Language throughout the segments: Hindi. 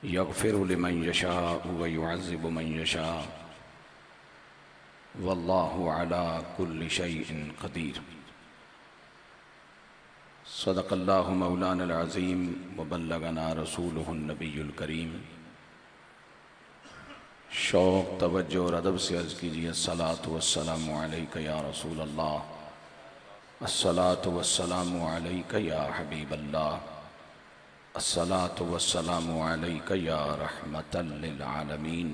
यग़फ़िरु लिमन यशाअ व युअज़्ज़िबु मन यशाअ वल्लाहु अला कुल्लि शैइन क़दीर। सदक़ल्लाहु मौलाना अज़ीम व बल्लगना रसूलुहुन नबियुल करीम। शौक़ तवज्जो और अदब से अर्ज़ कीजिए अस्सलातु वस्सलामु अलैका या रसूल अल्लाह, अस्सलातु वस्सलामु अलैका या हबीब अल्लाह, अस्सलातु वस्सलामु अलैका या रहमतल लिल आलमीन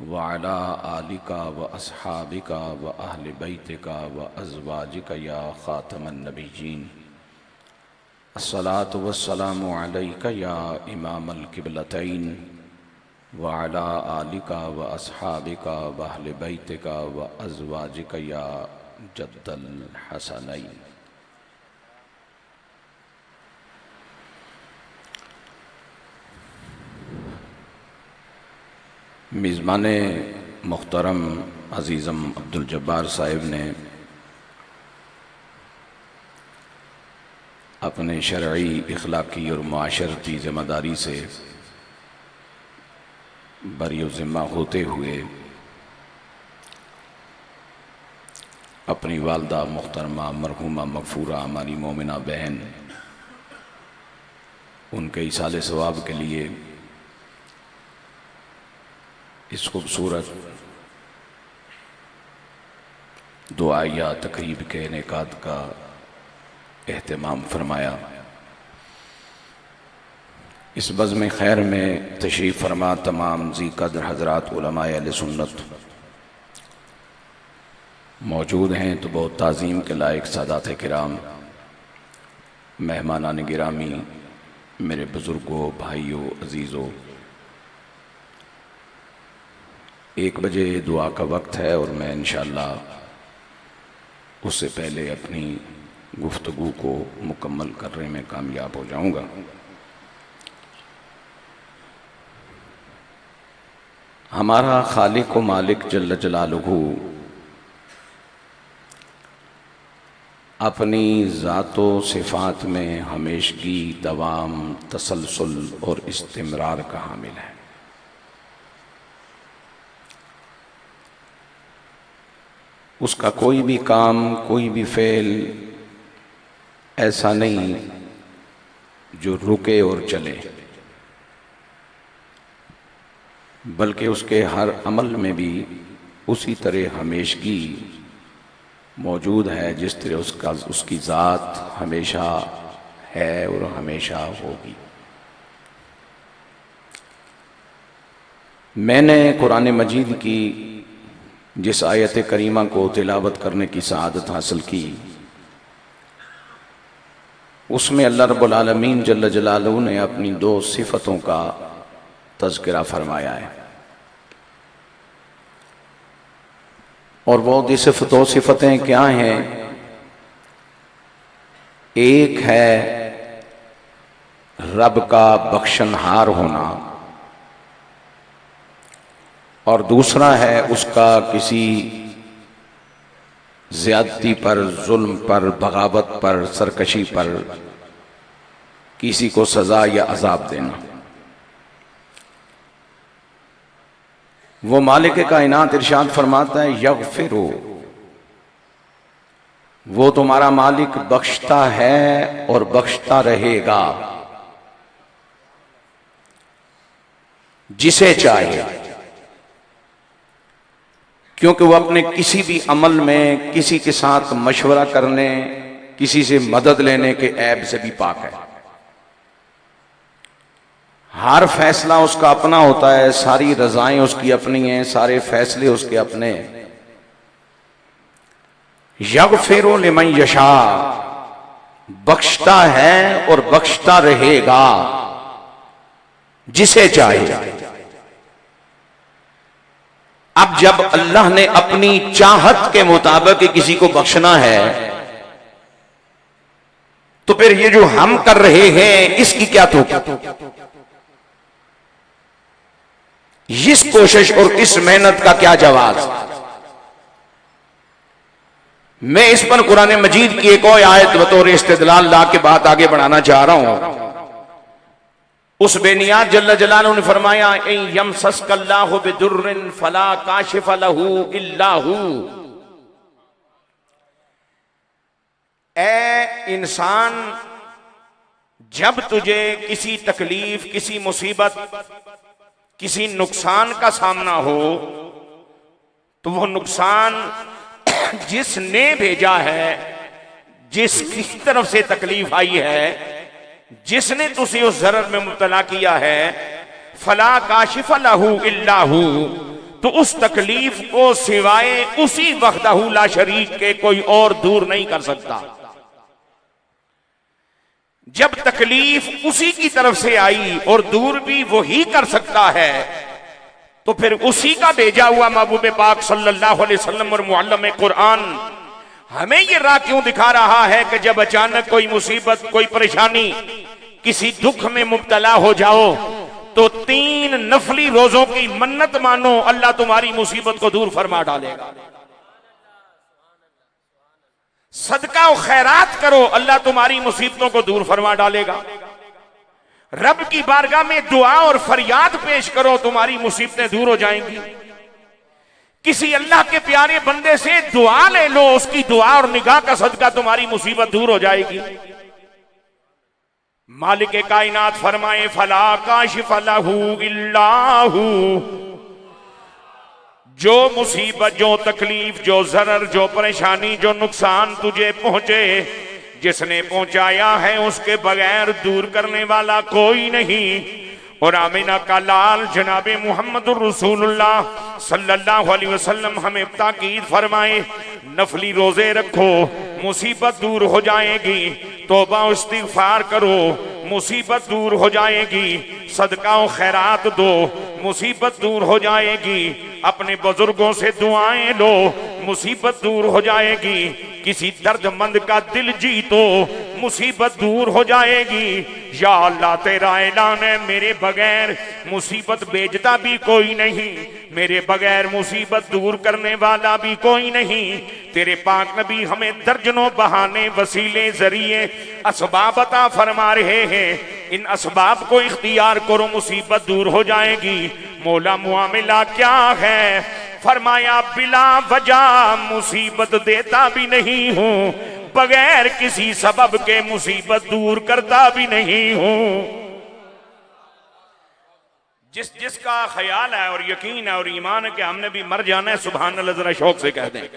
व अला आलिका व अस्हाबिका व अहले बैतिका व अज़वाजिका या ख़ातमन नबिय्यीन। अस्सलातु वस्सलामु अलैका या इमामल क़िबलतैन व अला आलिका व अस्हाबिका व अहले बैतिका व अज़वाजिका या जद्दल हसनैन। मेज़बान मुहतरम अज़ीज़म अब्दुल जब्बार साहिब ने अपने शरई, इखलाकी और माशरती ज़िम्मेदारी से बरी ज़िम्मा होते हुए अपनी वालदा मुहतरमा मरहूमा मग़फ़ूरा हमारी मोमिना बहन उनके इसाले सवाब के लिए इस खूबसूरत दुआया तक़रीब के इनेकाद का एहतमाम फरमाया। इस बज़्म खैर में तशरीफ़ फरमा तमाम ज़ी क़द्र हज़रात उलमाए अहले सुन्नत मौजूद हैं तो बहुत ताज़ीम के लायक सादात किराम, मेहमानान गिरामी, मेरे बुज़ुर्गों, भाइयों, अज़ीज़ों, 1 बजे दुआ का वक्त है और मैं इंशाअल्लाह उससे पहले अपनी गुफ्तगू को मुकम्मल करने में कामयाब हो जाऊंगा। हमारा खालिक व मालिक जल्ल जलालुहू अपनी ज़ातो सिफ़ात में हमेशगी, दवाम, तसलसल और इस्तिमरार का हामिल है। उसका कोई भी काम, कोई भी फ़ेल ऐसा नहीं जो रुके और चले, बल्कि उसके हर अमल में भी उसी तरह हमेशगी मौजूद है जिस तरह उसकी ज़ात हमेशा है और हमेशा होगी। मैंने कुरान मजीद की जिस आयत करीमा को तिलावत करने की सआदत हासिल की उसमें अल्लाह रब्बुल आलमीन जल्ल जलालुहू ने अपनी 2 सिफ़तों का तज़किरा फरमाया है और वो 2 सिफ़तें क्या हैं? एक है रब का बख्शनहार होना और दूसरा है उसका किसी ज़्यादती पर, जुल्म पर, बगावत पर, सरकशी पर किसी को सज़ा या अज़ाब देना। वो मालिक कायनात इरशाद फरमाता है यग़फ़िरु, वो तुम्हारा मालिक बख्शता है और बख्शता रहेगा जिसे चाहे, क्योंकि वो अपने किसी भी अमल में किसी के साथ मशवरा करने, किसी से मदद लेने के ऐब से भी पाक है। हर फैसला उसका अपना होता है, सारी रज़ाएं उसकी अपनी हैं, सारे फैसले उसके अपने। यग़फ़िरु लिमन यशा, बख्शता है और बख्शता रहेगा जिसे चाहे। अब जब अल्लाह ने अपनी चाहत के मुताबिक किसी को बख्शना है तो फिर ये जो हम कर रहे हैं इसकी क्या तो इस कोशिश और इस मेहनत का क्या जवाब? मैं इस पर कुरान मजीद की एक और आयत बतौर इस्तिदलाल ला के बात आगे बढ़ाना चाह रहा हूं। उस बेनियाज जल्ल जलालहू ने फरमाया, इन यमसस्कल्लाहु बिदुर्रिन फला काशिफ लहू इल्ला हू। ए इंसान, जब तुझे किसी तकलीफ, किसी मुसीबत, किसी नुकसान का सामना हो, तो वो नुकसान जिसने भेजा है, जिसकी तरफ से तकलीफ आई है, जिसने तुझे उस जरर में मुब्तला किया है, फला काशिफ लहू इल्ला हू, तो उस तकलीफ को सिवाय उसी वहदहू ला शरीक के कोई और दूर नहीं कर सकता। जब तकलीफ उसी की तरफ से आई और दूर भी वही कर सकता है, तो फिर उसी का भेजा हुआ महबूब पाक सल्लल्लाहु अलैहि वसल्लम और मुअल्लिम कुरान हमें ये राह क्यों दिखा रहा है कि जब अचानक कोई मुसीबत, कोई परेशानी, किसी दुख में मुब्तला हो जाओ, तो 3 नफली रोजों की मन्नत मानो, अल्लाह तुम्हारी मुसीबत को दूर फरमा डालेगा। सदका और खैरात करो, अल्लाह तुम्हारी मुसीबतों को दूर फरमा डालेगा। रब की बारगाह में दुआ और फरियाद पेश करो, तुम्हारी मुसीबतें दूर हो जाएंगी। किसी अल्लाह के प्यारे बंदे से दुआ ले लो, उसकी दुआ और निगाह का सदका तुम्हारी मुसीबत दूर हो जाएगी। मालिक कायनात फरमाए, फला काशिफ लहू इल्ला हू, जो मुसीबत, जो तकलीफ, जो जरर, जो परेशानी, जो नुकसान तुझे पहुंचे, जिसने पहुंचाया है उसके बगैर दूर करने वाला कोई नहीं। और आमिना का लाल जनाबे मुहम्मदुर रसूलुल्लाह सल्लल्लाहु अलैहि वसल्लम हमें ताकीद फरमाए, नफली रोजे रखो, मुसीबत दूर हो जाएगी। तौबा इस्तिगफार करो, मुसीबत दूर हो जाएगी। सदका और खैरात दो, मुसीबत दूर हो जाएगी। अपने बुजुर्गों से दुआएं लो, मुसीबत दूर हो जाएगी। किसी दर्दमंद का दिल जीतो, मुसीबत दूर हो जाएगी। या अल्लाह तेरा ऐलान है, मेरे बगैर मुसीबत भेजता भी कोई नहीं, मेरे बगैर मुसीबत दूर करने वाला भी कोई नहीं। तेरे पाक नबी हमें दर्जनों बहाने, वसीले, जरिए, असबाब अता फरमा रहे हैं। इन असबाब को इख्तियार करो, मुसीबत दूर हो जाएगी। मौला मुआमिला क्या है? फरमाया, बिला वजह मुसीबत देता भी नहीं हूं, बगैर किसी सबब के मुसीबत दूर करता भी नहीं हूं। जिसका ख्याल है और यकीन है और ईमान है कि हमने भी मर जाना है, सुभान अल्लाह जरा शौक से कह दें।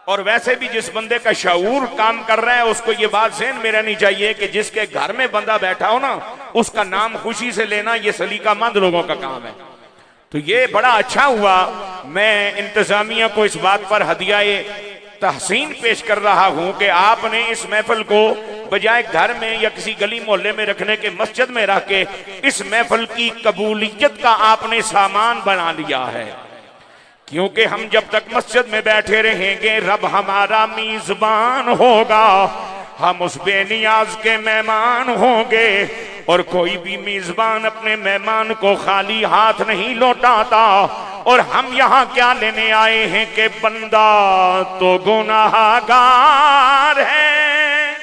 और वैसे भी जिस बंदे का शऊर काम कर रहा है, उसको ये बात ज़हन में रहनी चाहिए कि जिसके घर में बंदा बैठा हो ना, उसका नाम खुशी से लेना ये सलीकामंद लोगों का काम है। तो ये बड़ा अच्छा हुआ। मैं इंतजामिया को इस बात पर हदियाए तहसीन पेश कर रहा हूं कि आपने इस महफिल को बजाय घर में या किसी गली मोहल्ले में रखने के मस्जिद में रख के इस महफिल की कबूलियत का आपने सामान बना लिया है। क्योंकि हम जब तक मस्जिद में बैठे रहेंगे, रब हमारा मीज़बान होगा, हम उस बेनियाज के मेहमान होंगे। और कोई भी मेजबान अपने मेहमान को खाली हाथ नहीं लौटाता। और हम यहाँ क्या लेने आए हैं कि बंदा तो गुनाहगार है,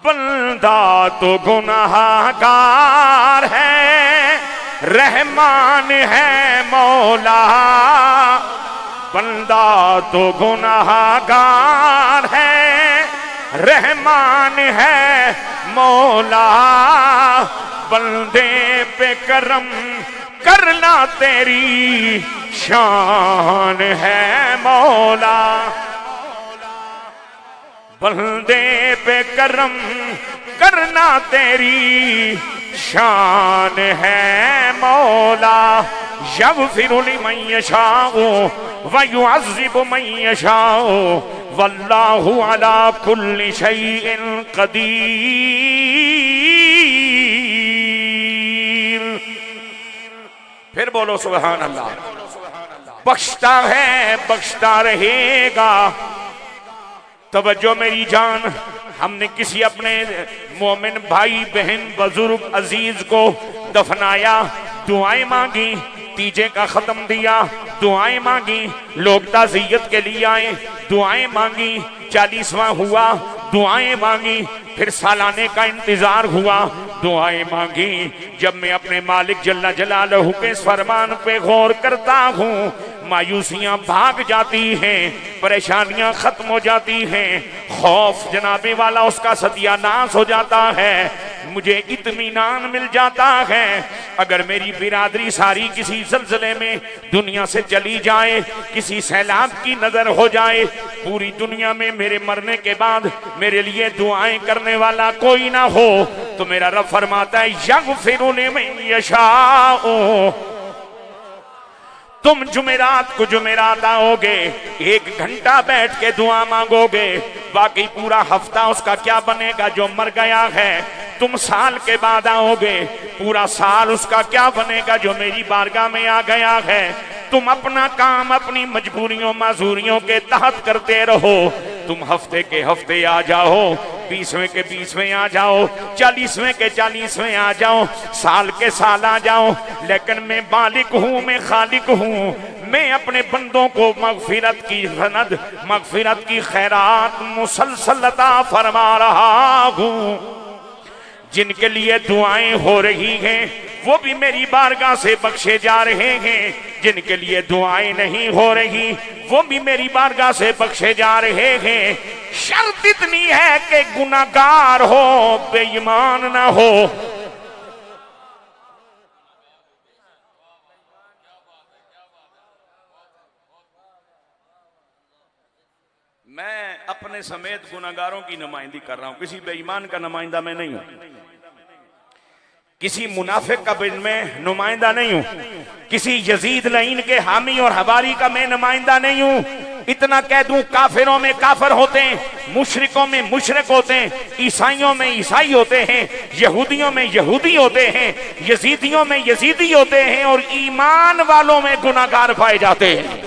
बंदा तो गुनाहगार है, रहमान है मौला, बंदा तो गुनाहगार है, रहमान है मौला, बंदे पे करम करना तेरी शान है मौला, बंदे पे करम करना तेरी शान है मौला। यग़फ़िरु लिमन यशाउ व युअज़्ज़िबु मन यशाउ वल्लाहु अला कुल्लि शैइन क़दीर। फिर बोलो सुभान अल्लाह। बख्शता है, बख्शता रहेगा। तवज्जो मेरी जान, हमने किसी अपने मोमिन भाई बहन बुजुर्ग अजीज को दफनाया, दुआएं मांगी, तीजे का खत्म दिया, दुआएं मांगी, लोग ताज़ियत के लिए आए, दुआएं मांगी, 40वां हुआ, दुआएं मांगी, फिर सालाने का इंतजार हुआ, दुआएं मांगी। जब मैं अपने मालिक जल्ला जलालहू के इस फरमान पे गौर करता हूँ, मायूसियां भाग जाती हैं, परेशानियां खत्म हो जाती हैं, खौफ जनाबे वाला उसका सत्यानाश हो जाता है, मुझे इत्मीनान मिल जाता है। अगर मेरी बिरादरी सारी किसी ज़लज़ले में दुनिया से चली जाए, किसी सैलाब की नजर हो जाए, पूरी दुनिया में मेरे मरने के बाद मेरे लिए दुआएं करने वाला कोई ना हो, तो मेरा रब फरमाता है यग़फ़िरु लिमन यशाअ। तुम जुमेरात को जुमेरात आओगे, 1 घंटा बैठ के दुआ मांगोगे, बाकी पूरा हफ्ता उसका क्या बनेगा जो मर गया है। तुम साल के बाद आओगे, पूरा साल उसका क्या बनेगा जो मेरी बारगाह में आ गया है। तुम अपना काम अपनी मजबूरियों माजूरियों के तहत करते रहो। तुम हफ्ते के हफ्ते आ जाओ, 20वें के 20वें आ जाओ, 40वें के 40वें आ जाओ, साल के साल आ जाओ, लेकिन मैं मालिक हूँ, मैं खालिक हूँ। मैं अपने बंदों को मगफिरत की सनद, मगफिरत की खैरात मुसलसल अता फरमा रहा हूँ। जिनके लिए दुआएं हो रही हैं वो भी मेरी बारगाह से बख्शे जा रहे हैं, जिनके लिए दुआएं नहीं हो रही वो भी मेरी बारगाह से बख्शे जा रहे हैं। शर्त इतनी है कि गुनाहगार हो, बेईमान ना हो। मैं अपने समेत गुनाहगारों की नुमाइंदगी कर रहा हूं, किसी बेईमान का नुमाइंदा मैं नहीं हूं, किसी मुनाफिक का मैं नुमाइंदा नहीं हूं, किसी यजीद लईन के हामी और हवारी का मैं नुमाइंदा नहीं हूं। इतना कह दूं, काफिरों में काफिर होते हैं, मुशरिकों में मुशरिक होते हैं, ईसाइयों में ईसाई होते हैं, यहूदियों में यहूदी होते हैं, यजीदियों में यजीदी होते हैं, और ईमान वालों में गुनाहगार पाए जाते हैं।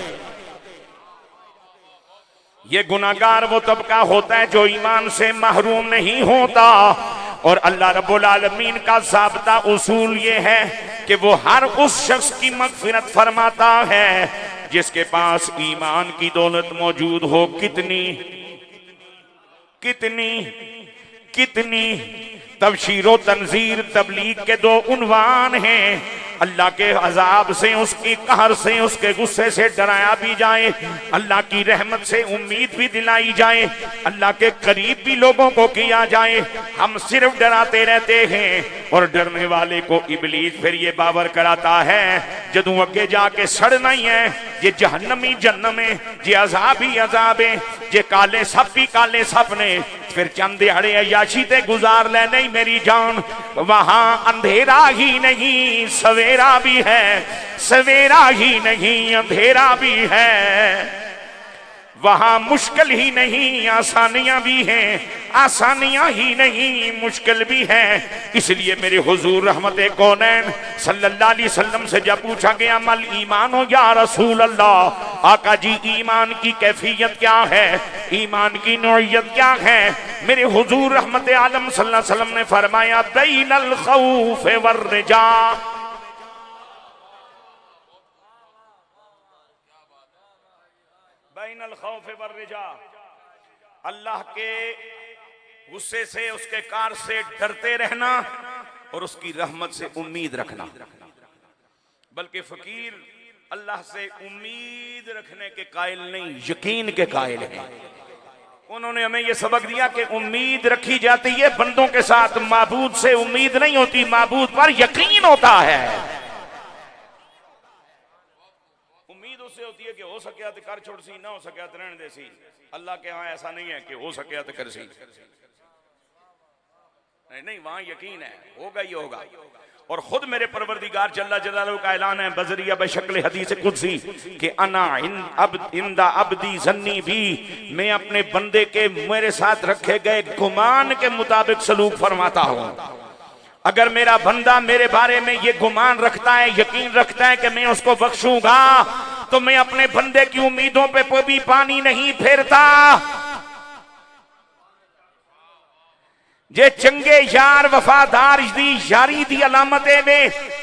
ये गुनाहगार वो तबका होता है जो ईमान से महरूम नहीं होता, और अल्लाह रब्बुल आलमीन का ज़ाब्ता उसूल ये है कि वो हर उस शख्स की मगफिरत फरमाता है जिसके पास ईमान की दौलत मौजूद हो। कितनी कितनी कितनी तबशीर व तंजीर तबलीग के 2 उन्वान हैं। अल्लाह के अजाब से, उसकी कहर से, उसके गुस्से से डराया भी जाए, अल्लाह की रहमत से उम्मीद भी दिलाई जाए, अल्लाह के करीब भी लोगों को किया जाए। हम सिर्फ डराते रहते हैं, और डरने वाले को इबलीस फिर ये बावर कराता है जदू अगे जाके सड़ना ही है, ये जहन्नमी जन्नम है, ये अजाब ही अजाब है, ये काले सप ही काले सप ने। फिर चंद दिहाड़े अयाशी ते गुजार ले, नहीं मेरी जान, वहां अंधेरा ही नहीं सवेरा भी है, सवेरा ही नहीं अंधेरा भी है। वहां मुश्किल ही नहीं आसानियां भी हैं, आसानियां ही नहीं मुश्किल भी है। इसलिए मेरे हुजूर रहमत कौनैन सल्लल्लाहु अलैहि वसल्लम से जब पूछा गया मल ईमान हो या रसूल अल्लाह, आका जी ईमान की कैफियत क्या है, ईमान की नौइयत क्या है, मेरे हुजूर रहमत आलम सल्लल्लाहु अलैहि वसल्लम ने फरमाया बैनल खौफ वर रजा। बैनल खौफ वर रजा, अल्लाह के गुस्से से, उसके कार से डरते रहना और उसकी रहमत से उम्मीद रखना। बल्कि फकीर अल्लाह से उम्मीद रखने के कायल नहीं, यकीन के कायल हैं। उन्होंने हमें यह सबक दिया कि उम्मीद रखी जाती है बंदों के साथ, माबूद से उम्मीद नहीं होती, माबूद पर यकीन होता है। उम्मीद उससे होती है कि हो सके तो कर छोड़ सी, ना हो सके तो रहने दे सी। अल्लाह के यहाँ ऐसा नहीं है कि हो सके तो कर सी, नहीं, वहां यकीन है, होगा ही होगा। और खुद मेरे परवरदिगार जल्ला जलालहू का ऐलान है बजरिया बशक्ल हदीस कुदसी कि अना इंदा अब्दी जन्नी भी, मैं अपने बंदे के मेरे साथ रखे गए गुमान के मुताबिक सलूक फरमाता हूं। अगर मेरा बंदा मेरे बारे में ये गुमान रखता है, यकीन रखता है कि मैं उसको बख्शूंगा, तो मैं अपने बंदे की उम्मीदों पे भी पानी नहीं फेरता। जे चंगे यार वफादार दी यारी दी अलामत वे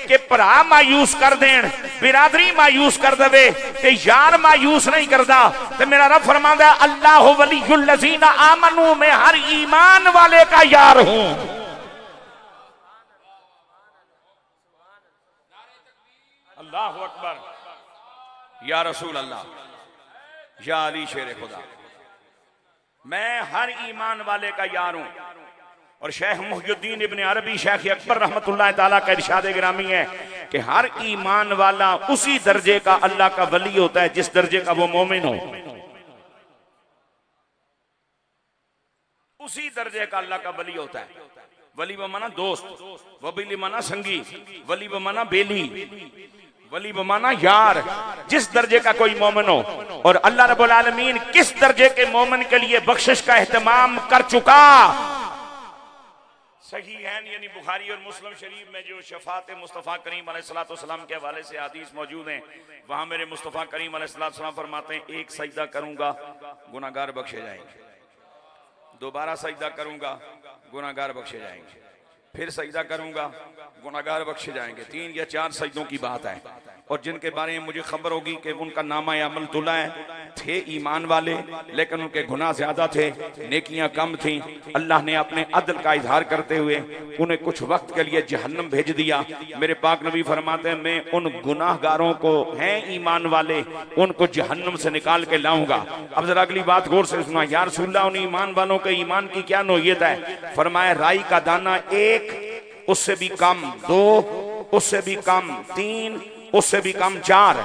कि भरा मायूस कर देन, बिरादरी मायूस कर दे ते यार मायूस नहीं करता। तो मेरा रब फरमांदा है अल्लाह वलियुल लज़ीना आमनू, मैं हर ईमान वाले का यार हूं। अल्लाहु अकबर, या रसूल अल्लाह, या अली शेर खुदा, मैं हर ईमान वाले का यार हूं। और शेख मुहियुद्दीन इब्न अरबी शेख अकबर रहमतुल्लाह ताला का इरशाद गिरामी है कि हर ईमान वाला उसी दर्जे का अल्लाह का वली होता है जिस दर्जे का वो मोमिन हो। उसी दर्जे का अल्लाह का वली होता है। वली बमाना दोस्त, वबीली माना संगी, वली बमाना बेली, वली बमाना यार, जिस दर्जे का कोई मोमिन हो। और अल्लाह रब्बुल आलमीन किस दर्जे के मोमिन के लिए बख्शिश का एहतमाम कर चुका। सही है यानी बुखारी और मुस्लिम शरीफ में जो शफात मुस्तफ़ा करीम अलैहिस्सलाम के हवाले से हदीस मौजूद हैं, वहां मेरे मुस्तफ़ा करीम अलैहिस्सलाम फरमाते हैं एक सजदा करूंगा गुनाहगार बख्शे जाएंगे, दोबारा सजदा करूंगा गुनाहगार बख्शे जाएंगे, फिर सजदा करूंगा गुनाहगार बख्शे जाएंगे। 3 या 4 सजदों की बात है। और जिनके बारे में मुझे खबर होगी कि उनका नामा अमल तुला है, थे ईमान वाले लेकिन उनके गुनाह ज्यादा थे, नेकियां कम थी। अल्लाह ने अपने अदल का इजहार करते हुए उन्हें कुछ वक्त के लिए जहन्नम भेज दिया। मेरे पाक नबी फरमाते हैं मैं उन गुनाहगारों को, हैं ईमान वाले, उनको जहन्नम से निकाल के लाऊंगा। अब जरा अगली बात गौर से सुना, या रसूल अल्लाह उन ईमान वालों के ईमान की क्या नौयत है? फरमाया राई का दाना 1, उससे भी कम 2, उससे भी कम 3, उससे भी कम 4।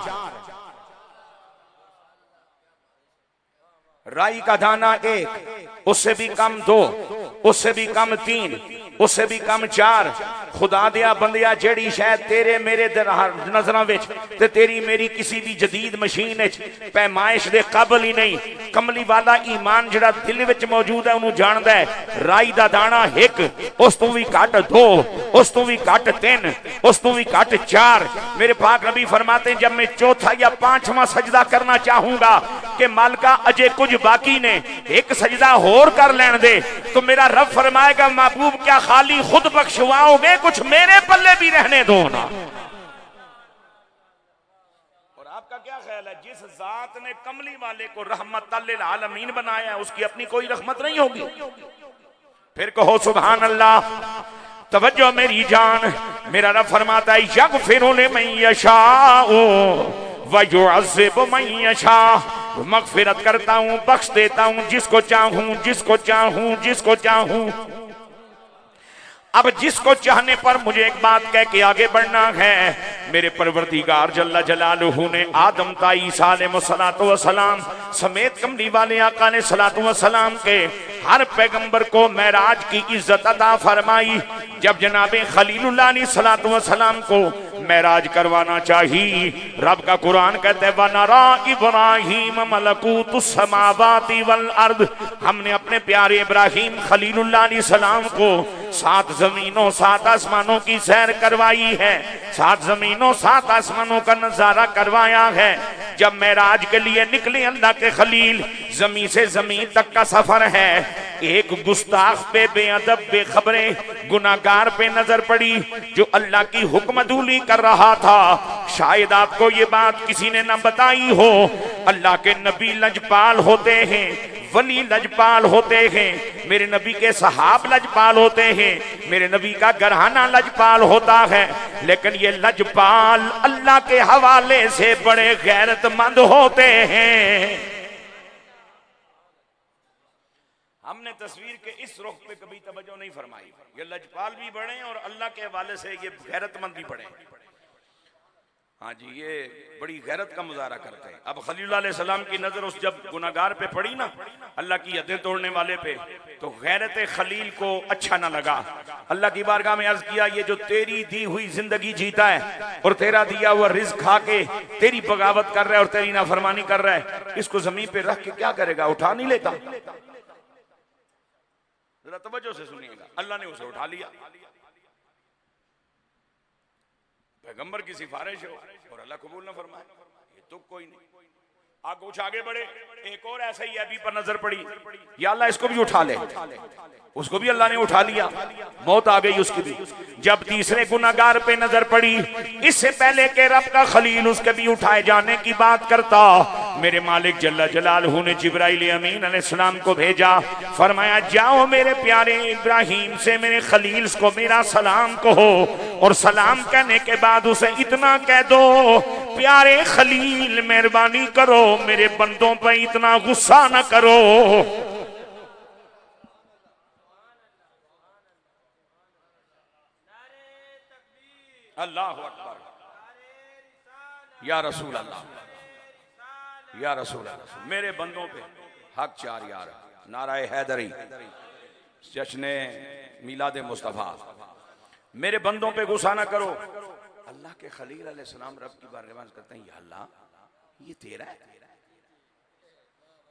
राई का दाना 1, उससे भी कम 2, उससे भी कम 3, उससे भी कम 4। खुदा दिया बंदिया जेड़ी शायद तेरे मेरे नजरों विच ते तेरी मेरी किसी भी जदीद मशीन पैमाइश दे काबिल ही नहीं। कमली वाला ईमान जड़ा दिल विच मौजूद है उन्होंने जानदा है राई दा दाना 1, उस तो भी घट 2, उस तो भी घट 3, उस तो भी घट 4। मेरे पाक नबी फरमाते हैं जब मैं चौथा या 5वां सजदा करना चाहूंगा कि मालिका अजय कुछ बाकी ने, एक सजदा होर कर लेने दे, तो मेरा रब फरमाएगा महबूब क्या खाली खुद बख्शवाओगे, कुछ मेरे पल्ले भी रहने दो ना। और आपका क्या ख्याल है, जिस जात ने कमली वाले को रहमतल लिल आलमीन बनाया है उसकी अपनी कोई रहमत नहीं होगी? फिर कहो सुभान अल्लाह। तवज्जो मेरी जान, मेरा रब फरमाता है यगफिरु लिमन यशाउ व युअज़्ज़िबु मन यशाउ, मगफिरत करता हूं, बख्श देता हूं जिसको चाहूं, जिसको चाहूं, जिसको चाहूं। अब जिसको चाहने पर मुझे एक बात कह के आगे बढ़ना है। मेरे परवरदिगार जल्ला जलालुहू ने आदम ता ईसा अलैहिस्सलातु वस्सलाम समेत कमली वाले आका ने सलातु वस्सलाम के हर पैगंबर को मेराज की इज्जत अता फरमाई। जब जनाबे खलीलुल्लाह अलैहिस्सलातु वस्सलाम को मेराज करवाना चाहिए, रब का कुरान कहते हैं वनरा इब्राहीम मलकूतुस समावाति वल अर्द, हमने अपने प्यारे इब्राहिम खलीलुल्लाह अलैहिस्सलाम को 7 जमीनों 7 आसमानों की सैर करवाई है, 7 जमीनों 7 आसमानों का नजारा करवाया है। जब मेराज के लिए निकले अल्लाह के खलील, जमीन से जमीन तक का सफर है। एक गुस्ताख पे, बेअदब, बेखबरें, गुनाहगार पे नजर पड़ी जो अल्लाह की हुक्मदूली कर रहा था। शायद आपको ये बात किसी ने न बताई हो, अल्लाह के नबी लजपाल होते हैं, वली लजपाल होते हैं, मेरे नबी के सहाब लजपाल होते हैं, मेरे नबी का घराना लजपाल होता है, लेकिन ये लजपाल अल्लाह के हवाले से बड़े गैरतमंद होते हैं। हमने तस्वीर के इस रुख पे कभी तवज्जो नहीं फरमाई। ये लजपाल भी बढ़े और अल्लाह के हवाले से ये गैरतमंद भी बढ़े। हाँ जी, ये बड़ी गैरत का मुजाहरा करते हैं। अब खलीलुल्लाह अलैहिस्सलाम की नजर उस जब गुनाहगार पे पड़ी ना, अल्लाह की हदें तोड़ने वाले पे, तो गैरत खलील को अच्छा ना लगा। अल्लाह की बारगाह में अर्ज किया ये जो तेरी दी हुई जिंदगी जीता है और तेरा दिया हुआ रिज़्क खा के तेरी बगावत कर रहा है और तेरी नाफरमानी कर रहा है, इसको जमीन पे रख के क्या करेगा? उठा नहीं लेता? जरा तवज्जो से सुनिएगा। अल्लाह ने उसे उठा लिया। पैगंबर की सिफारिश हो और अल्लाह कबूल ना फरमाए, ये तो कोई नहीं। आगे कुछ आगे बढ़े, एक और ऐसा ही अभी पर नजर पड़ी, या अल्लाह इसको भी उठा ले, उसको भी अल्लाह ने उठा लिया, मौत आ गई उसकी भी। जब तीसरे गुनाहगार पे नजर पड़ी, इससे पहले के रब का खलील उसके भी उठाए जाने की बात करता, मेरे मालिक जल्ला जलालहू ने जिब्राइल अमीन अलैहिस्सलाम को भेजा, फरमाया जाओ मेरे प्यारे इब्राहिम से मेरे खलील को मेरा सलाम कहो, और सलाम कहने के बाद उसे इतना कह दो, प्यारे खलील मेहरबानी करो मेरे बंदों पे इतना गुस्सा न करो। अल्लाह अकबर, या रसूल अल्लाह, या रसूल अल्लाह, मेरे बंदों पे हक चार यार, नाराए हैदरी, जश्ने मिलाद मुस्तफा, मेरे बंदों पे गुस्सा ना करो। अल्लाह के खलील अलैहिस्सलाम रब की बार रिवाज करते हैं, या अल्लाह ये तेरा है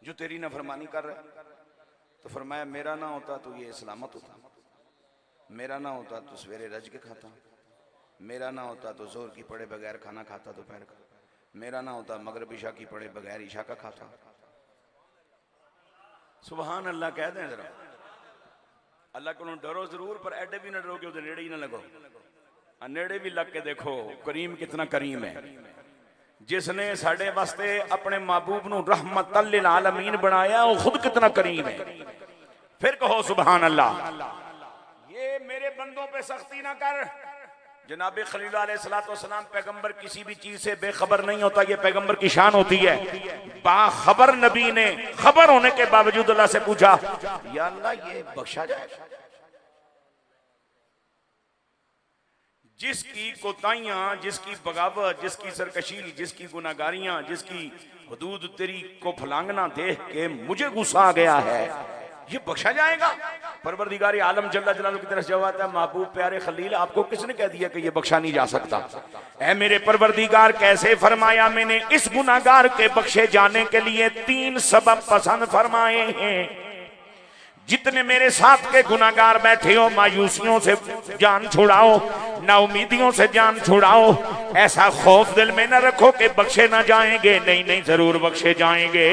जो तेरी नफरमानी कर रहा है। तो फरमाया मेरा ना होता तो ये सलामत होता, मेरा ना होता तो सवेरे रज के खाता, मेरा ना होता तो जोर की पड़े बगैर खाना खाता दोपहर का, मेरा ना होता मगरिब इशा की पड़े बगैर ईशा का खाता। सुभान अल्लाह कह दें जरा, अल्लाह को डरो जरूर पर एडे भी ना डरो कि उधर नेड़े ही ना लगो, नेड़े भी लग के देखो करीम कितना करीम है, जिसने साडे वास्ते अपने महबूब नू रहमतल लिल आलमीन बनाया वो खुद कितना करीम है। फिर कहो सुभान अल्लाह। ये मेरे बंदों पे सख्ती ना कर। जनाब खलील अलैहिस्सलाम पैगंबर किसी भी चीज से बेखबर नहीं होता, ये पैगंबर की शान होती है। बाखबर नबी ने खबर होने के बावजूद अल्लाह से पूछा, या अल्लाह ये बख्शा जाएगा? जिसकी कोताहियां, जिसकी बगावत, जिसकी सरकशी, जिसकी गुनाहगारियां, जिसकी हदूद तेरी को फलांगना देख के मुझे गुस्सा आ गया है, ये बख्शा जाएगा? परवरदिगार आलम जल्ला जलालहू की तरफ जवाब आता है, महबूब प्यारे खलील आपको किसने कह दिया कि ये बख्शा नहीं जा सकता? ऐ मेरे परवरदिगार कैसे? फरमाया मैंने इस गुनाहगार के बख्शे जाने के लिए 3 सबब पसंद फरमाए हैं। जितने मेरे साथ के गुनाहगार बैठे हो, मायूसियों से जान छुड़ाओ, नाउमीदियों से जान छुड़ाओ, ऐसा खौफ दिल में न रखो कि बख्शे ना जाएंगे, नहीं नहीं जरूर बख्शे जाएंगे।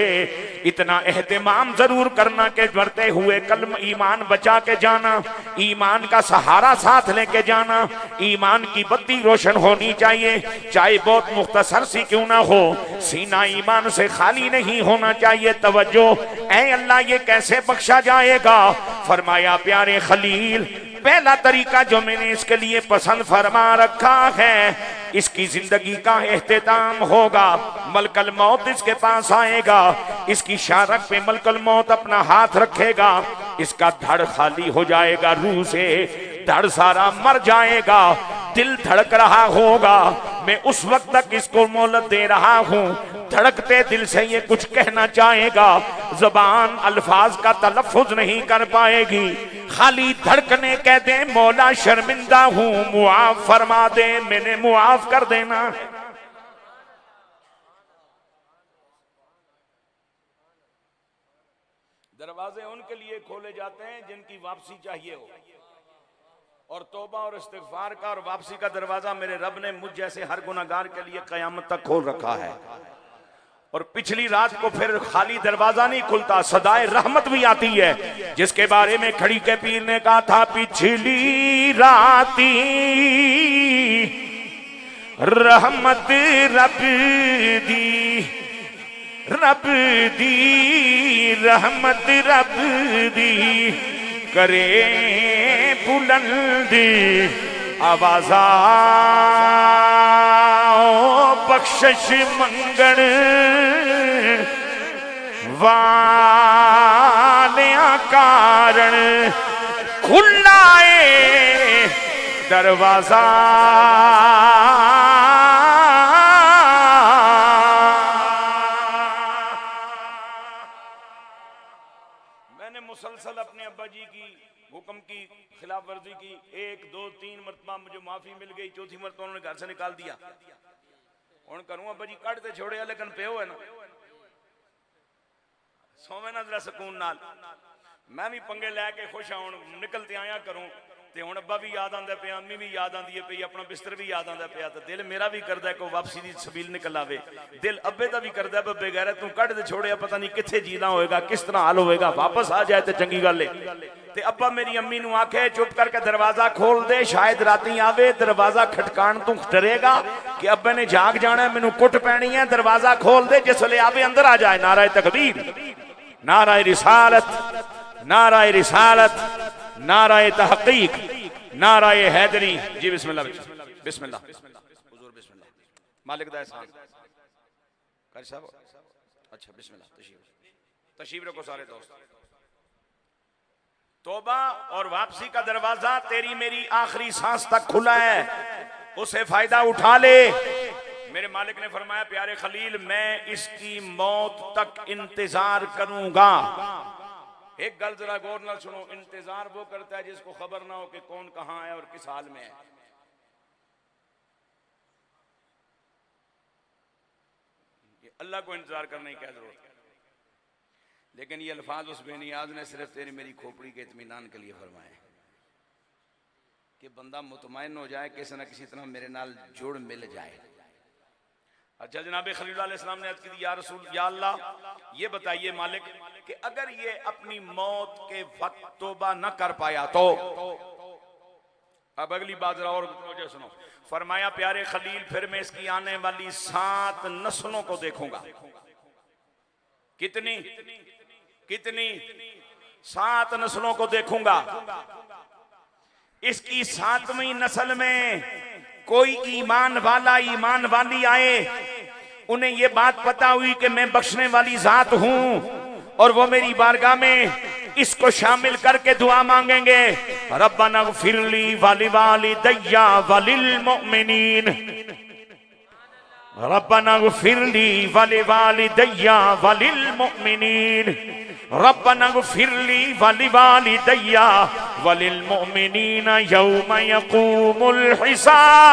इतना एहतिमाम जरूर करना कि मरते हुए कलम ईमान बचा के जाना, ईमान का सहारा साथ लेके जाना, ईमान की बत्ती रोशन होनी चाहिए, चाहे बहुत मुख्तसर सी क्यों ना हो, सीना ईमान से खाली नहीं होना चाहिए। तवज्जो, ऐ अल्लाह ये कैसे बख्शा जाएगा? फरमाया प्यारे खलील पहला तरीका जो मैंने इसके लिए पसंद फरमा रखा है, इसकी जिंदगी का एहतिताम होगा, मलकल मौत इसके पास आएगा, इसकी शारक पे मलकल मौत अपना हाथ रखेगा, इसका धड़ खाली हो जाएगा, रूह से धड़ सारा मर जाएगा, दिल धड़क रहा होगा, मैं उस वक्त तक इसको मोहलत दे रहा हूं, धड़कते दिल से ये कुछ कहना चाहेगा, जबान अल्फाज का तलफ्फुज नहीं कर पाएगी, खाली धड़कने कह दे मौला शर्मिंदा हूं, मुआफ फरमा दे, मैंने मुआफ कर देना। दरवाजे उनके लिए खोले जाते हैं जिनकी वापसी चाहिए हो, और तौबा और इस्तिगफार का और वापसी का दरवाजा मेरे रब ने मुझ जैसे हर गुनाहगार के लिए कयामत तक खोल रखा है। और पिछली रात को फिर खाली दरवाजा नहीं खुलता, सदाए रहमत भी आती है, जिसके बारे में खड़ी के पीर ने कहा था, पिछली राती रहमत रब दी, रब दी रहमत रब दी, करे बुलंदी आवाजा बख्शिश मंगण वालिया कारण खुलाए दरवाजा। मैंने मुसलसल अपने अब्बा जी की हुक्म की खिलाफ वर्जी की, 1 2 3 मरतबा मुझे माफी मिल गई, चौथी मरतबा उन्होंने घर से निकाल दिया। हुण करूं अब्बा जी कटते छोड़े लेकिन प्यो है ना, सोवे ना जरा सुकून नाल, मैं भी पंगे लैके खुश हूं, निकलते आया करूं, ते हुण अब्बा भी याद आंदा पिया, अम्मी भी याद आंदी है पई, अपना बिस्तर भी याद आंदा पिया, तो दिल मेरा भी करदा है कोई वापसी दी सबील निकल आवे। दिल अब्बे दा भी करदा है बब्बे गैरत तू कढ दे छोड़िया, पता नहीं कित्थे जीना होएगा, किस तरह हाल होएगा, वापस आ जाए तो चंगी गल है। ते अब्बा मेरी अम्मी नू आखे चुप करके दरवाजा खोल दे, शायद राती आवे, दरवाजा खटकान तू डरेगा कि अब्बे ने जाग जाना है, मैनू कुट पैनी है, दरवाजा खोल दे, जिसले आवे अंदर आ जाए। नाराए तकबीर, नाराए रिसालत, नाराए रिसालत, नाराए तहकीक, नाराए हैदरी। जी बिस्मिल्लाह, बिस्मिल्लाह, हुजूर बिस्मिल्लाह, मालिक दा एहसान कर साहब। अच्छा बिस्मिल्लाह, तशरीफ रखो सारे दोस्त। तौबा और वापसी का दरवाजा तेरी मेरी आखिरी सांस तक खुला है, उसे फायदा उठा ले। मेरे मालिक ने फरमाया प्यारे खलील मैं इसकी मौत तक इंतजार करूंगा। एक गल जरा गौर न सुनो, इंतजार वो करता है जिसको खबर ना हो कि कौन कहां है और किस हाल में है। ये अल्लाह को इंतजार करने की क्या जरूरत है। लेकिन ये अल्फाज उस बेनियाज ने सिर्फ तेरी मेरी खोपड़ी के इत्मीनान के लिए फरमाए कि बंदा मुतमईन हो जाए, किसी न किसी तरह मेरे नाल जुड़ मिल जाए। अच्छा जनाब खलील अलैहिस्सलाम ने अर्ज़ की या रसूल, या अल्लाह ये बताइए मालिक कि अगर ये अपनी मौत के वक्त तौबा न कर पाया तो। अब अगली बात जरा और सुनो। फरमाया प्यारे खलील फिर मैं इसकी आने वाली 7 नस्लों को देखूंगा। कितनी कितनी? 7 नस्लों को देखूंगा। इसकी 7वीं नस्ल में कोई ईमान वाला ईमान वाली आए, उन्हें ये बात पता हुई कि मैं बख्शने वाली जात हूं और वो मेरी बारगाह में इसको शामिल करके दुआ मांगेंगे, रब्बना ग़फ़िरली वलिवालिदैया वलिल मुमिनीन, रब्बना ग़फ़िरली वलिवालिदैया वलिल मुमिनीन, रब्बना ग़फ़िरली वलिवालिदैया वलिल मुमिनीन यौम यक़ूमुल हिसाब।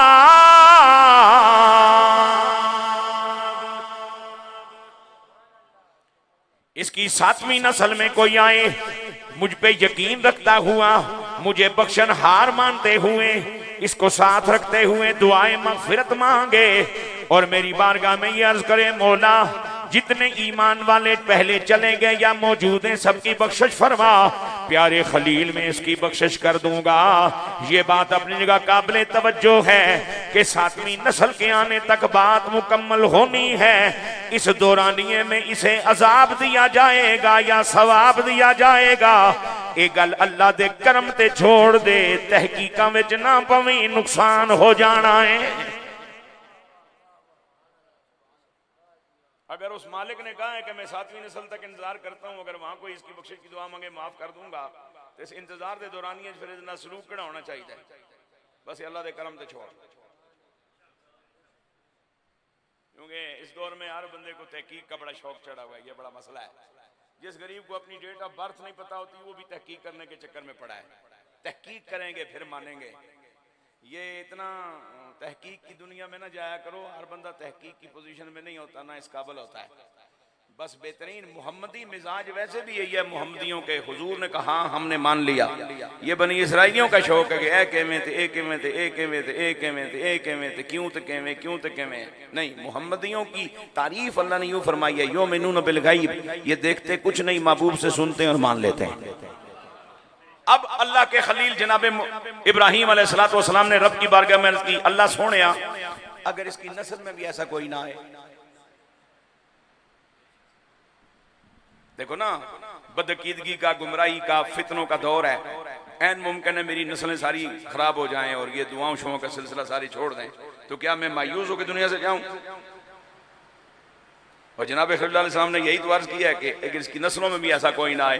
इसकी 7वीं नस्ल में कोई आए मुझ पे यकीन रखता हुआ, मुझे बख्शन हार मानते हुए, इसको साथ रखते हुए दुआएं मग़फ़िरत मांगे और मेरी बारगाह में ये अर्ज करे मौला जितने ईमान वाले पहले चले गए या मौजूद हैं सबकी बख्शिश फरमा। प्यारे खलील में इसकी बख्शिश कर दूंगा। ये बात अपनी जगह काबिल तवज्जो है कि 7वीं नस्ल के आने तक बात मुकम्मल होनी है। इस दौरानिये में इसे अजाब दिया जाएगा या सवाब दिया जाएगा। ये गल अल्लाह दे करम ते छोड़ दे, तहकीकां विच ना पवी, नुकसान हो जाना है। अगर उस मालिक ने कहा है कि मैं 7वीं नस्ल तक इंतजार करता हूं, अगर वहां कोई इसकी बख्शिश की दुआ मांगे माफ कर दूंगा, तो इस इंतजार के दौरान ही फिर इतना सलूक कड़ा होना चाहिए। बस अल्लाह दे करम ते छोड़, क्योंकि इस दौर में हर बंदे को तहकीक का बड़ा शौक चढ़ा हुआ है। ये बड़ा मसला है। जिस गरीब को अपनी डेट ऑफ बर्थ नहीं पता होती वो भी तहकीक करने के चक्कर में पड़ा है। तहकीक करेंगे फिर मानेंगे। ये इतना तहकीक की दुनिया में ना जाया करो। हर बंदा तहकीक की पोजीशन में नहीं होता, ना इस काबिल होता है। बस बेहतरीन मोहम्मदी मिजाज वैसे भी यही है मोहम्मदियों के। हुजूर ने कहा हमने मान लिया। ये बनी इसराइलियों का शौक है कि ए केवें थे, ए केवें थे, ए केवें थे, ए केवें थे, ए केवें थे, क्यों तो केवें, क्यों तो केवें। नहीं, मोहम्मदियों की तारीफ अल्लाह ने यूं फरमाई है, युमिनून बिल गैब, ये देखते कुछ नहीं, महबूब से सुनते और मान लेते हैं। अब अल्लाह के खलील जनाब इब्राहिम अलैहिस्सलाम ने रब की बारगाह में अर्ज़ की, अल्लाह सोनिया अगर इसकी नस्ल में भी ऐसा कोई ना आए। देखो ना, बदअकीदगी का, गुमराही का, फितनों का दौर है। ऐन मुमकिन है मेरी नस्लें सारी खराब हो जाएं और ये दुआओं शुआओं का सिलसिला सारी छोड़ दें, तो क्या मैं मायूस होकर दुनिया से जाऊं? और जनाब खलील अलैहिस्सलाम ने यही तो अर्ज किया है कि अगर इसकी नस्लों में भी ऐसा कोई ना आए,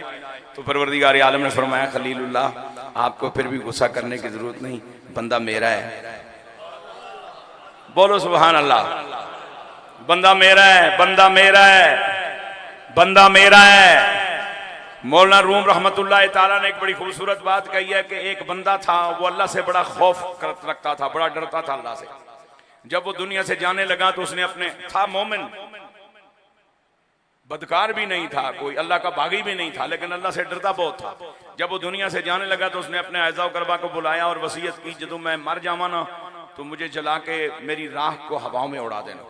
तो परवरदिगार आलम ने फरमाया खलीलुल्लाह आपको फिर भी गुस्सा करने की जरूरत नहीं, बंदा मेरा है। बोलो सुभान अल्लाह। बंदा मेरा है, बंदा मेरा है, बंदा मेरा है। मौलाना रूम रहमतुल्लाह ताला ने एक बड़ी खूबसूरत बात कही है कि एक बंदा था, वो अल्लाह से बड़ा खौफ रखता था, बड़ा डरता था अल्लाह से। जब वो दुनिया से जाने लगा तो उसने अपने, था मोमिन, बदकार भी नहीं था, कोई अल्लाह का बागी भी नहीं था, लेकिन अल्लाह से डरता बहुत था। जब वो दुनिया से जाने लगा तो उसने अपने अज़ा करबा को बुलाया और वसीयत की, जब मैं मर जावा ना तो मुझे जला के मेरी राख को हवाओं में उड़ा देना।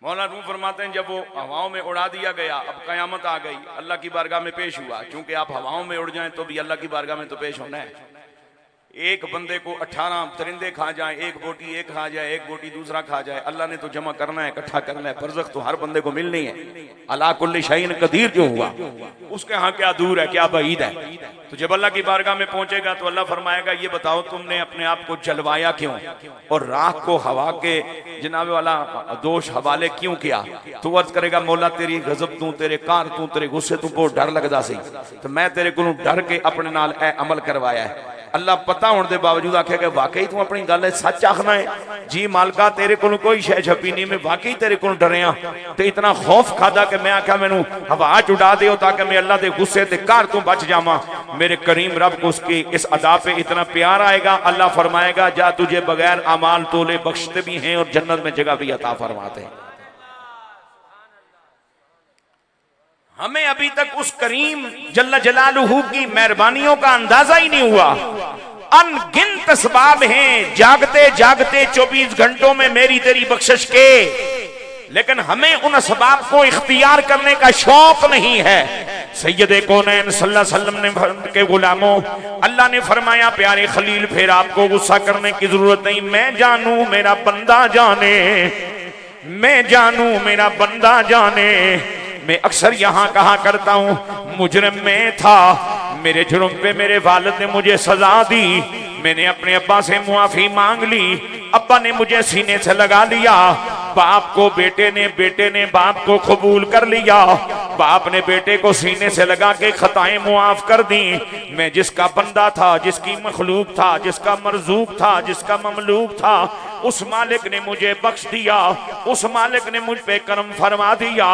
मौला रूम फरमाते हैं जब वो हवाओं में उड़ा दिया गया, अब कयामत आ गई, अल्लाह की बारगाह में पेश हुआ। चूंकि आप हवाओं में उड़ जाएं तो भी अल्लाह की बारगाह में तो पेश होना है। एक बंदे को 18 परिंदे खा जाए, एक बोटी एक खा जाए, एक बोटी दूसरा खा जाए, अल्लाह ने तो जमा करना है, इकट्ठा करना है। बरज़ख तो हर बंदे को मिलनी है। अला कुल्ली शैइन कदीर जो हुआ, उसके यहाँ क्या दूर है, क्या बईद है। तो जब अल्लाह की बारगाह में पहुंचेगा तो अल्लाह फरमाएगा ये बताओ तुमने अपने आप को जलवाया क्यों और राख को हवा के जनाबे वाला दोष हवाले क्यों किया। तो अर्ज करेगा मौला तेरी गजब तू, तेरे कार तू, तेरे गुस्से तू बहुत डर लगदा सी, तो मैं तेरे को डर के अपने नाल ए अमल करवाया है। अल्लाह पता होने के बावजूद आखे कि वाकई तू अपनी गल सच आखना है। जी मालका तेरे को कोई शय छपी नहीं, मैं वाकई तेरे को डरिया तो इतना खौफ खादा कि मैं आख्या मैनू हवा च उड़ा दे ताकि मैं अल्लाह के गुस्से ते घर तू बच जावा। मेरे करीम रब को उसकी इस अदा पे इतना प्यार आएगा, अल्लाह फरमाएगा जा तुझे बगैर अमाल तोले बख्शते भी हैं और जन्नत में जगह भी अता फरमाते हैं। हमें अभी तक उस करीम जल्ला जलालुहू की मेहरबानियों का अंदाजा ही नहीं हुआ। अनगिनत असबाब हैं, जागते जागते 24 घंटों में मेरी तेरी बख्शिश के, लेकिन हमें उन असबाब को इख्तियार करने का शौक नहीं है। सैयदे कौनैन सल्लल्लाहु अलैहि वसल्लम ने के गुलामों, अल्लाह ने फरमाया प्यारे खलील फिर आपको गुस्सा करने की जरूरत नहीं, मैं जानू मेरा बंदा जाने, मैं जानू मेरा बंदा जाने। मैं अक्सर यहाँ कहा करता हूँ मुजरिम में था, मेरे जुर्म पे मेरे वालिद ने मुझे सजा दी, मैंने अपने अब्बा से मुआफी मांग ली, अब्बा ने मुझे सीने से लगा लिया, बाप को बेटे ने बाप को कबूल कर लिया, बाप ने बेटे को सीने से लगा के खताएं मुआफ कर दी। मैं जिसका बंदा था, जिसकी मखलूक था, जिसका मरजूक था, जिसका ममलूक था, उस मालिक ने मुझे बख्श दिया, उस मालिक ने मुझ पे करम फरमा दिया।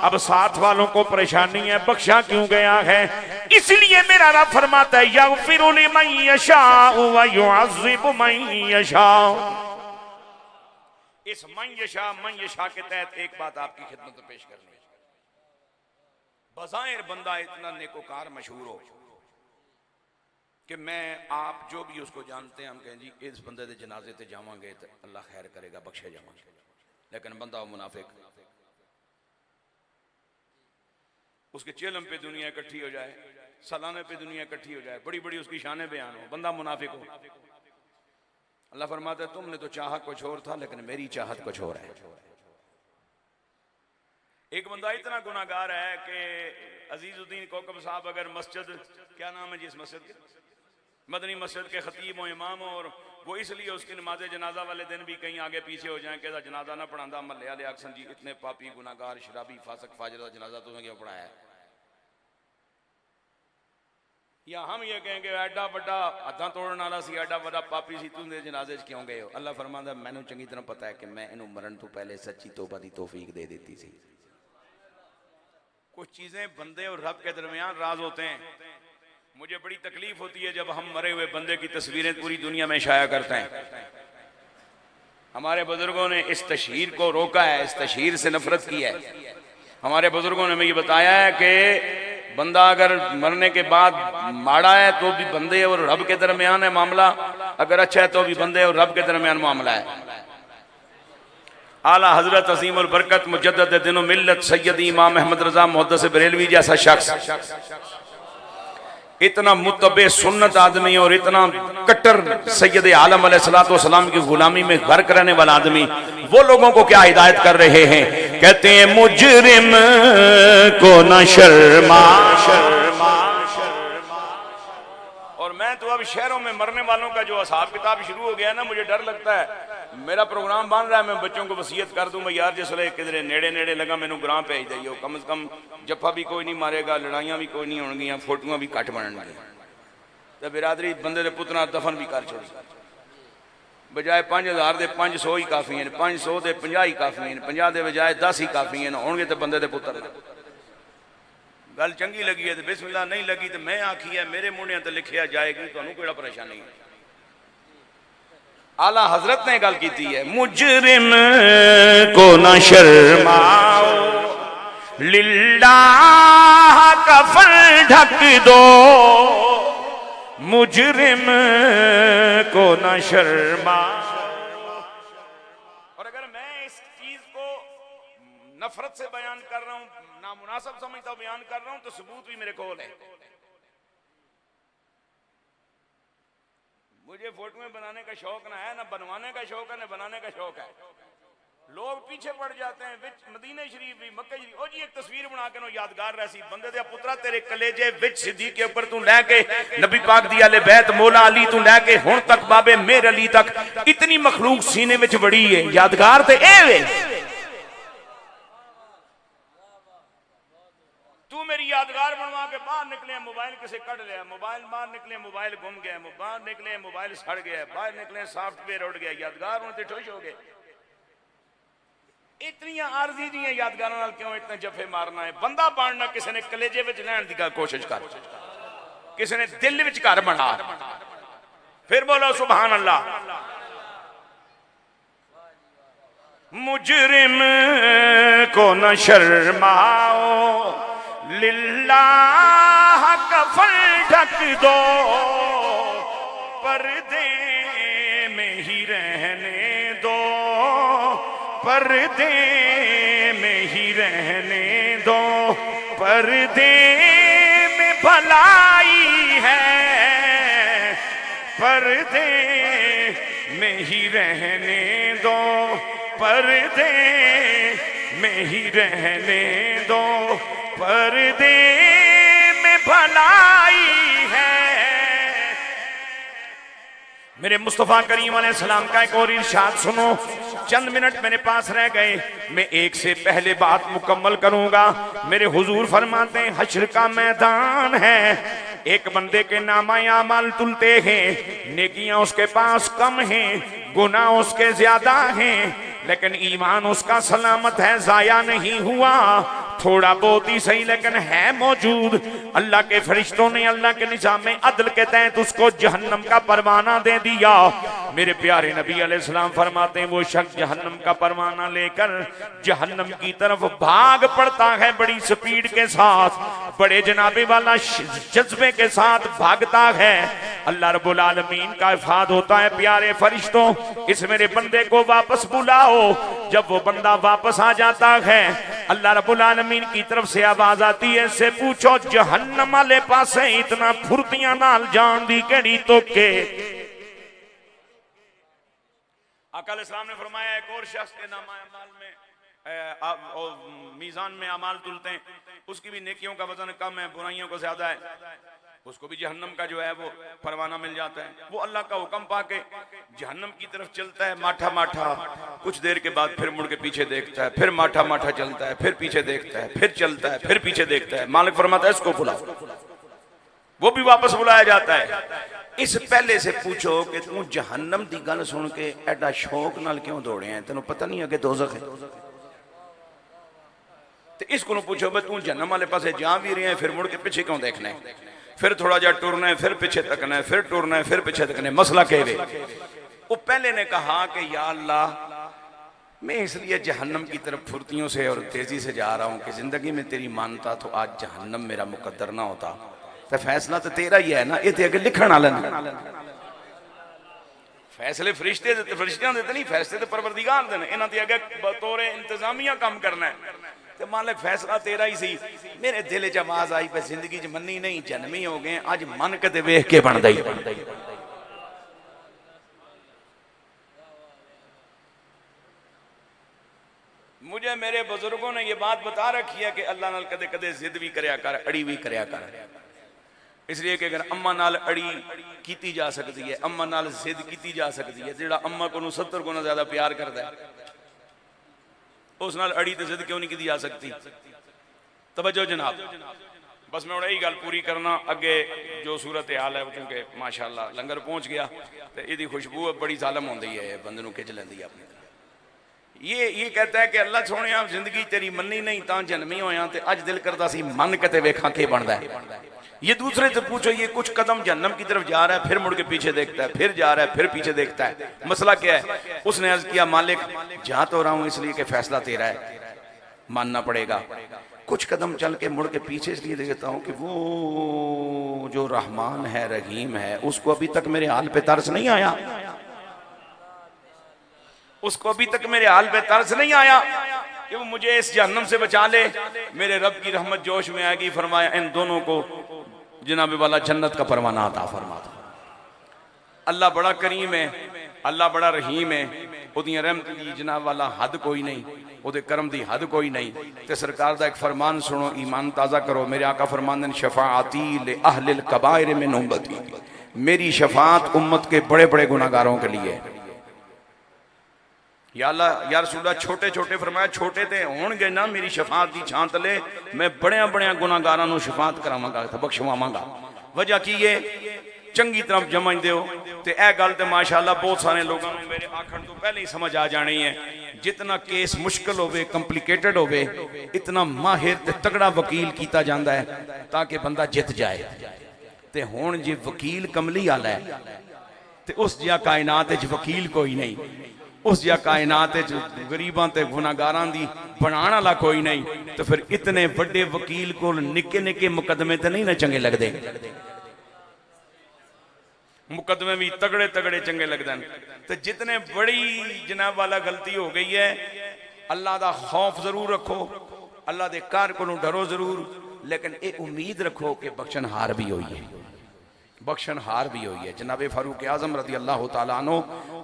अब साथ वालों को परेशानी है, बख्शा क्यों गया है? इसलिए मेरा रब फरमाता है यग़फ़िरु लिमन यशाउ व युअज़्ज़िबु मन यशाउ। इस मन यशा के तहत एक बात आपकी खिदमत में पेश करनी है। बज़ाहिर बंदा इतना नेकोकार मशहूर हो कि मैं आप जो भी उसको जानते हैं, हम कहें जी इस बंदे के जनाजे ते जावांगे तो अल्लाह खैर करेगा, बख्शे जावांगे, लेकिन बंदा मुनाफिक, उसके चेलम पे दुनिया इकट्ठी हो जाए, सालाने पे दुनिया इकट्ठी हो जाए, बड़ी बड़ी उसकी शानें बयान हो, बंदा मुनाफिक हो। अल्लाह फरमाता है तुमने तो चाहा कुछ और था लेकिन मेरी चाहत कुछ और है। एक बंदा इतना गुनाहगार है कि अजीजुद्दीन कोकब साहब अगर मस्जिद, क्या नाम है जिस मस्जिद के, मदनी मस्जिद के खतीब हो, इमाम हो, और वो इसलिए उसकी नमाज जनाजा वाले दिन भी कहीं आगे पीछे हो जाए कि जनाजा ना पढ़ांदा महल्ले वाले अक्सर जी इतने पापी गुनाहगार शराबी फासक फाजिर का जनाजा तुम्हें क्यों पढ़ाया है? या हम ये कहेंगे एडा बड़ा हथा तोड़न वाला सी, एडा बड़ा पापी सी, तुम जनाजे क्यों गए हो? अल्लाह फरमांदा मैनू चंगी तरह पता है कि मैं इनू मरण तो पहले सच्ची तौबा दी तौफीक दे देती सी। कुछ चीजें बंदे और रब के दरमियान राज होते हैं। मुझे बड़ी तकलीफ होती है जब हम मरे हुए बंदे की तस्वीरें पूरी दुनिया में शाया करते हैं। हमारे बुजुर्गों ने इस तशहीर को रोका है, इस तशहीर से नफरत की है। हमारे बुजुर्गों ने मुझे बताया है कि बंदा अगर मरने के बाद माड़ा है तो भी बंदे और रब के दरमियान है मामला, अगर अच्छा है तो भी बंदे और रब के दरमियान मामला है। आला हजरत अजीम और बरकत मुजद्दद दिनो मिल्लत सैयदी इमाम अहमद रजा मुहद्दिस बरेलवी जैसा शख्स, इतना मुतबे सुन्नत आदमी और इतना कट्टर सैयद आलम अलैहिस्सलातु वस्सलाम की गुलामी में गर्क रहने वाला आदमी, वो लोगों को क्या हिदायत कर रहे हैं? कहते हैं मुजरिम को न शर्मा। और मैं तो अब शहरों में मरने वालों का जो हिसाब किताब शुरू हो गया ना, मुझे डर लगता है। मेरा प्रोग्राम बन रहा है, मैं बच्चों को वसीयत कर दूं मैं यार जिसले किधरे नेड़े नेड़े लगा मैनू ग्रां भेज दियो, कम से कम जफा भी कोई नहीं मारेगा, लड़ाइयां भी कोई नहीं होंगियां, फोटोआं भी घट बननगियां, तो बिरादरी बंदे दे पुत्तरां दफन भी कर छोड़ी। बजाय 5000 दे 500 ही काफी हैं, 500 दे 50 ही काफी हैं, 50 दे बजाय 10 ही काफी हैं, होंगे तो बंदे दे पुत्तर। गल चंगी लगी है तो बिस्मिल्लाह, नहीं लगी तो मैं आखी है मेरे मुंडियां ते लिखिया जाएगी, तुहानू केड़ा परेशानी है? आला हजरत ने गल की है, मुजरिम को न शर्माओ, लिल्लाह का फल ढक दो, मुजरिम को न शर्माओ। और अगर मैं इस चीज को नफरत से बयान कर रहा हूं, नामुनासिब समझता हूं बयान कर रहा हूं, तो सबूत भी मेरे कोल है। मुझे फोटोएं बनाने का शौक ना है, ना बनवाने का शौक है, ना बनाने का शौक है। लोग पीछे पड़ जाते हैं। विच मदीने शरीफ भी, मक्का शरीफ, ओ जी एक तस्वीर बना के नो यादगार रहसी बंदे दे पुत्रा तेरे कलेजे विच सिद्दीक के ऊपर तू लेके नबी पाक दी आले बैत मौला अली तू लेके हुन तक बाबे मेर अली तक इतनी मखलूक सीने विच बड़ी है। यादगार ते ए वे, तू मेरी यादगार बनवा के बाहर निकले, मोबाइल किसे कट लिया, मोबाइल बाहर निकले, मोबाइल गुम गया, बाहर निकले मोबाइल सड़ गया, बाहर निकले सॉफ्टवेयर उड़ गया, यादगार होने ते खुश हो गए। इतनी आरजी दी यादगार नाल क्यों इतने जफे मारना है? बंदा बनना किसी ने कलेजे विच लैण दी कोशिश कर, किसी ने दिल विच घर बना। फिर बोलो सुभान अल्लाह। मुजरिम को न शर्माओ, लिल्लाह का फल ढक दो, पर्दे में ही रहने दो, पर्दे में ही रहने दो, पर्दे में भलाई है, पर्दे में ही रहने दो, पर्दे में ही रहने दो, पर्दे में भलाई है। मेरे मुस्तफा करीम अलैहिस्सलाम का एक और इरशाद सुनो। चंद मिनट मेरे पास रह गए, मैं एक से पहले बात मुकम्मल करूंगा। मेरे हुजूर फरमाते हैं हश्र का मैदान है, एक बंदे के नामाए अमाल तुलते हैं, नेकियां उसके पास कम हैं, गुनाह उसके ज्यादा हैं, लेकिन ईमान उसका सलामत है, जाया नहीं हुआ, थोड़ा बहुत ही सही लेकिन है मौजूद। अल्लाह के फरिश्तों ने अल्लाह के निजाम अदल के तहत उसको जहन्नम का परवाना दे दिया। मेरे प्यारे नबी अलैहिस्सलाम फरमाते हैं वो शख्स जहन्नम का परवाना लेकर जहन्नम की तरफ भाग पड़ता है, बड़ी स्पीड के साथ, बड़े जनाबे वाला जज्बे के साथ भागता है। अल्लाह रब्बुल आलमीन का इरशाद होता है, प्यारे फरिश्तों इस मेरे बंदे को वापस बुलाओ। जब वो बंदा वापस आ जाता है, अल्लाह रब्बुल आलमीन की तरफ से आवाज आती है, इससे पूछो जहन्नम वाले पासे इतना फुर्तियां नाल जान दी केड़ी तोके। आका अलैहिस्सलाम ने फरमाया एक और शख्स के नाम अमाल में मीजान में अमाल तुलते हैं, उसकी भी नेकियों का वजन कम है, बुराइयों को ज्यादा है, उसको भी जहन्नम का जो है वो परवाना मिल जाता है। वो अल्लाह का हुक्म पाके जहन्नम की तरफ चलता है माठा माठा, कुछ देर के बाद फिर मुड़ के पीछे देखता है, फिर माठा माठा चलता है, फिर पीछे देखता है, फिर चलता है, फिर पीछे देखता है। मालिक फरमाता है इसको बुलाओ, वो भी वापस बुलाया जाता है। इस पहले से पूछो कि तू जहन्नम की गल सुन के एडा शौक नाल क्यों दौड़े हैं, तेन पता नहीं है कि दोज़ख है? तो इसको पूछो भाई तू जहन्नम वाले पासे जा भी रहे हैं, फिर मुड़ के पीछे क्यों देखना है, फिर थोड़ा जा टुरना है, फिर पीछे तकना है, फिर टुरना है, फिर पीछे तकना है, मसला क्या है? वो पहले ने कहा कि या अल्लाह मैं इसलिए जहन्नम की तरफ फुर्तियों से और तेजी से जा रहा हूं कि जिंदगी में तेरी मानता तो आज जहन्नम मेरा मुकद्दर ना होता, तो फैसला तो तेरा ही है ना, ये अगे लिखण वाला फैसले फरिश्ते फरिश्तियां देते नहीं, फैसले तो परवरदिगार दे, इन्हां दे अगे बतौर इंतजामिया काम करना है। तो मालिक फैसला तेरा ही सी। मेरे दिल च आवाज आई पे जिंदगी च मन्नी नहीं, जन्मी हो गए, अज मन के वेख के बनदा ही। मुझे मेरे बुजुर्गों ने ये बात बता रखी है कि अल्लाह नाल कदे कदे जिद भी करया कर, अड़ी भी करया कर, इसलिए कि अगर अम्मा नाल अड़ी की जा सकती है, अम्मा नाल जिद की जा सकती है, जिहड़ा अम्मा को 70 गुना ज्यादा प्यार करता है उस नाल अड़ी तो जिद क्यों नहीं की जा सकती? तवज्जो जनाब, बस मैं यही गल पूरी करना। अगे जो सूरत हाल है क्योंकि माशाअल्लाह लंगर पहुंच गया तो यदी खुशबू बड़ी जालम होंदी है, बंदे नूं खिच लैंदी है अपनी तरफ। ये कहता है कि अल्लाह सोने जिंदगी तेरी मन्नी नहीं ता जन्मी होया ते अज दिल करता सी मन के वेखा के बनता है। ये दूसरे से पूछो, ये कुछ कदम जन्नम की तरफ जा रहा है, फिर मुड़ के पीछे देखता है, फिर जा रहा है, फिर पीछे देखता है, मसला क्या है? उसने अर्ज किया, मालिक जा तो रहा हूं इसलिए कि फैसला तेरा है, मानना पड़ेगा। कुछ कदम चल के मुड़ के पीछे इसलिए देखता हूं कि वो जो रहमान है, रहीम है, उसको अभी तक मेरे हाल पे तरस नहीं आया, उसको अभी तक मेरे हाल पे तरस नहीं आया कि वो मुझे इस जहन्नम से बचा ले। मेरे रब की रहमत जोश में आएगी, फरमाया इन दोनों को जनाब वाला जन्नत का परवाना अता फरमा दो। अल्लाह बड़ा करीम है, अल्लाह बड़ा रहीम है, ओदियां रहमत दी जनाब वाला हद कोई नहीं, ओदे करम दी हद कोई नहीं। ते सरकार दा एक फरमान सुनो, ईमान ताज़ा करो। मेरे आका फरमांदे ने, शफाअती ले अहलिल कबाइर मिन उम्मती, मेरी शफाअत उम्मत के बड़े बड़े गुनाहगारों के लिए। या अल्लाह या रसूलुल्लाह छोटे छोटे फरमाया, छोटे ते होणगे ना मेरी शफाअत दी छां तले, मैं बड़िया बड़िया गुनाहगारां नूं शफाअत करावांगा, बख्शवावांगा। वजह की है? चंगी तरह समझ दो ते यह गल तो माशाअल्लाह बहुत सारे लोगों ने मेरे आखण तो पहले ही समझ आ जानी है। जितना केस मुश्किल होवे, कॉम्प्लिकेटेड होवे, इतना माहिर ते तगड़ा वकील किया जाता है ताकि बंदा जित जाए। ते हुण जे वकील कमली आला है ते उस जिहा कायनात च वकील कोई नहीं, उस जिहा कायनात च गरीबां ते गुनाहगारां दी बनाने वाला कोई नहीं। तो फिर इतने बड़े वकील को निके निके मुकदमे तो नहीं ना चंगे लगते, मुकदमे भी तगड़े तगड़े चंगे लगते हैं। तो जितने बड़ी जनाब वाला गलती हो गई है, अल्लाह का खौफ जरूर रखो, अल्लाह के कार को डरो जरूर, लेकिन ये उम्मीद रखो कि बख्शनहार भी हुई है, बख्शनहार भी हुई है। जनाब फारूक आजम रदी अल्लाह तआला अन्हु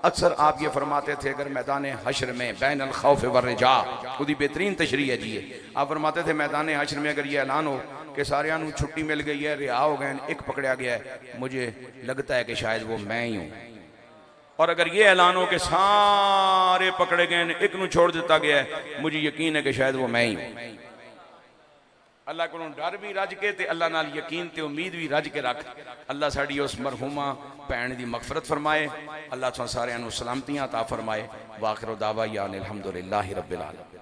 अक्सर आप ये फरमाते थे, अगर मैदान हश्र में बैन अल खौफ व रजा, खुदी बेहतरीन तशरीह है जी, आप फरमाते थे मैदान हश्र में अगर ये ऐलान हो कि सारे छुट्टी मिल गई है, रिहा हो गए, एक पकड़ा गया है, मुझे लगता है कि शायद वो मैं ही हूँ। और अगर ये ऐलान हो कि सारे पकड़े गए, एक नू छोड़ दिता गया है, मुझे यकीन है कि शायद वो मैं ही हूँ। अल्लाह को डर भी रज के ते अल्लाह नाल यकीन ते उम्मीद भी रज के रख। अल्लाह साड़ी उस मरहूमा भैन की मगफरत फरमाए, अल्लाह तुहां सारिआं नूं सलामतियां अता फरमाए। वाखिर दावा या अनिल हम्दुलिल्लाहि रब्बिल आलमीन।